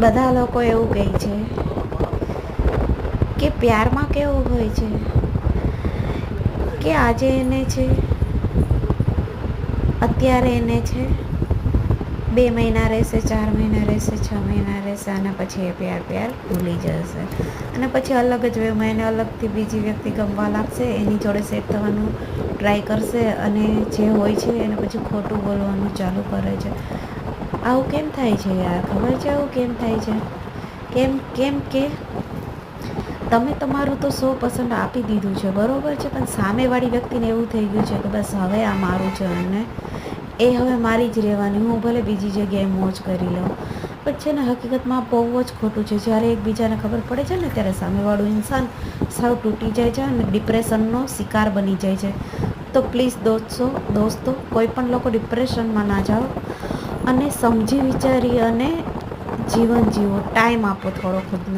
બધા લોકો એવું કહે છે કે પ્યારમાં કેવું હોય છે કે આજે એને છે, અત્યારે એને છે, 2 મહિના રહેશે, 4 મહિના રહેશે, 6 મહિના રહેશે અને પછી એ પ્યાર ભૂલી જશે અને પછી અલગ જ વેમાં એને અલગથી બીજી વ્યક્તિ ગમવા લાગશે, એની જોડે સેટ થવાનું ટ્રાય કરશે અને જે હોય છે એને પછી ખોટું બોલવાનું ચાલુ કરે છે. આવું કેમ થાય છે યાર? ખબર છે આવું કેમ થાય છે? કેમ કે તમે તમારું તો 100% આપી દીધું છે, બરાબર છે, પણ સામેવાળી વ્યક્તિને એવું થઈ ગયું છે કે બસ હવે આ મારું છે અને એ હવે મારી જ રહેવાની, હું ભલે બીજી જગ્યાએ મોજ કરી લઉં. પણ છે ને હકીકતમાં બહુ જ ખોટું છે. જ્યારે એકબીજાને ખબર પડે છે ને ત્યારે સામેવાળું ઇન્સાન સાવ તૂટી જાય છે અને ડિપ્રેશનનો શિકાર બની જાય છે. તો પ્લીઝ દોસ્તો કોઈ પણ લોકો ડિપ્રેશનમાં ના જાઓ અને સમજી વિચારી અને જીવન જીવો, ટાઈમ આપો થોડો ખુદને.